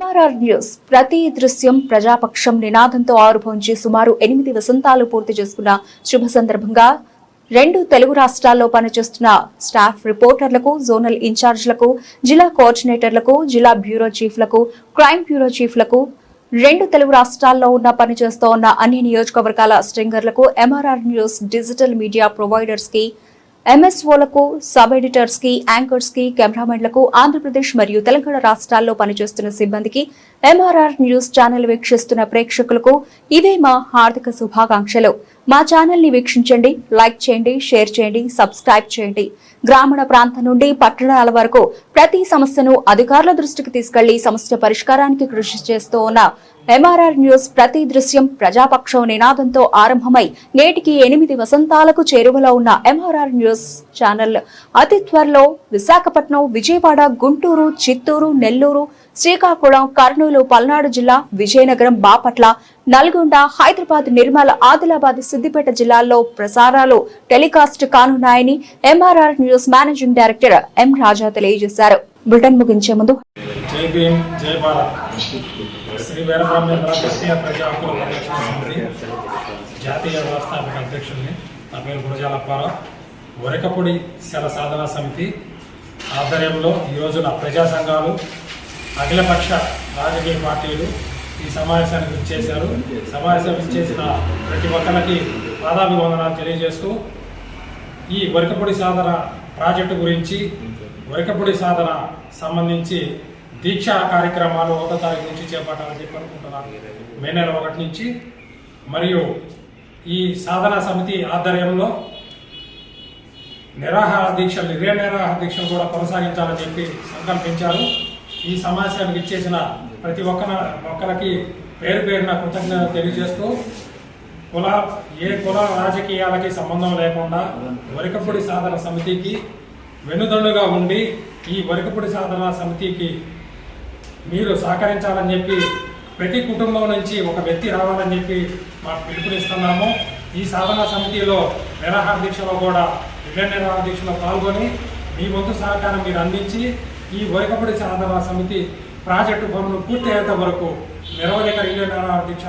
MRR news ప్రతి దృశ్యం ప్రజాపక్షం నినాదంతో ఆరుభవించి సుమారు 8 వసంతాలు పూర్తి చేసుకున్న శుభ సందర్భంగా 2 తెలుగు రాష్ట్రాల్లో పనిచేస్తున్న స్టాఫ్ రిపోర్టర్లకు, జోనల్ ఇన్ఛార్జ్లకు, జిల్లా కోఆర్డినేటర్లకు, జిల్లా బ్యూరో చీఫ్లకు, క్రైమ్ బ్యూరో చీఫ్లకు, 2 తెలుగు రాష్ట్రాల్లో పనిచేస్తూ ఉన్న అన్ని నియోజకవర్గాల స్ట్రింగర్లకు, MRR news digital media providers కి, ఎంఎస్ఓలకు, సబ్ ఎడిటర్స్ కి, యాంకర్స్ కి, కెమెరామెన్లకు, ఆంధ్రప్రదేశ్ మరియు తెలంగాణ రాష్ట్రాల్లో పనిచేస్తున్న సిబ్బందికి, ఎంఆర్ఆర్ న్యూస్ ఛానల్ వీక్షిస్తున్న ప్రేక్షకులకు ఇవే మా హార్దిక శుభాకాంక్షలు. మా ఛానల్ ని వీక్షించండి, లైక్ చేయండి, షేర్ చేయండి, సబ్స్క్రైబ్ చేయండి. గ్రామీణ ప్రాంతం నుండి పట్టణాల వరకు ప్రతి సమస్యను అధికారుల దృష్టికి తీసుకెళ్లి సమస్య పరిష్కారానికి కృషి చేస్తూ ఉన్న ఎంఆర్ఆర్ న్యూస్ ప్రతి దృశ్యం ప్రజాపక్షం నినాదంతో ఆరంభమై నేటికి 8 వసంతాలకు చేరువలో ఉన్న ఎంఆర్ఆర్ న్యూస్ ఛానల్ అతి త్వరలో విశాఖపట్నం, విజయవాడ, గుంటూరు, చిత్తూరు, నెల్లూరు, శ్రీకాకుళం, కర్నూలు, పల్నాడు జిల్లా, విజయనగరం, బాపట్ల, నల్గొండ, హైదరాబాద్, నిర్మల్, ఆదిలాబాద్, సిద్దిపేట జిల్లాల్లో ప్రసారాలు టెలికాస్ట్ కానున్నాయని MRR news managing director M Raja తెలియజేశారు. బులెటిన్ ముగించే ముందు జై భీమ్, జై భారత్. శ్రీ వీరబ్రహ్మేంద్ర తృతీయ ప్రజా హక్కుల పరిరక్షణ సమితి జాతీయ వ్యవస్థాపక అధ్యక్షుడిని. నా పేరు గురజాల అప్పారావు. వరకపొడి శల సాధనా సమితి ఆధ్వర్యంలో ఈ రోజున ప్రజా సంఘాలు, అఖిలపక్ష రాజకీయ పార్టీలు ఈ సమావేశానికి ఇచ్చేశారు. సమావేశం ఇచ్చేసిన ప్రతి ఒక్కరికి పాదాభివందనాలు తెలియజేస్తూ ఈ వరకపొడి సాధన ప్రాజెక్టు గురించి, వరకపొడి సాధన సంబంధించి దీక్షా కార్యక్రమాలు 1వ తారీఖు నుంచి చేపట్టాలని చెప్పి అనుకుంటున్నాను. మే నెల 1 నుంచి. మరియు ఈ సాధనా సమితి ఆధ్వర్యంలో నిరాహార దీక్షలు, నిరాహార దీక్షలు కూడా కొనసాగించాలని చెప్పి సంకల్పించారు. ఈ సమావేశానికి ఇచ్చేసిన ప్రతి ఒక్కరికి పేరు పేరున కృతజ్ఞతలు తెలియజేస్తూ ఏ కుల రాజకీయాలకి సంబంధం లేకుండా వరకపొడి సాధన సమితికి వెన్నుదన్నుగా ఉండి ఈ వరకపొడి సాధన సమితికి మీరు సహకరించాలని చెప్పి, ప్రతి కుటుంబం నుంచి ఒక వ్యక్తి రావాలని చెప్పి మాకు పిలుపునిస్తున్నాము. ఈ సాధనా సమితిలో నిరాహార దీక్షలో కూడా నిరాహార దీక్షలో పాల్గొని మీ వంతు సహకారం మీరు అందించి ఈ వరకపొడి సాధన సమితి ప్రాజెక్టు పనులు పూర్తి అయ్యేంత వరకు నిరవధిక నిరాహార దీక్ష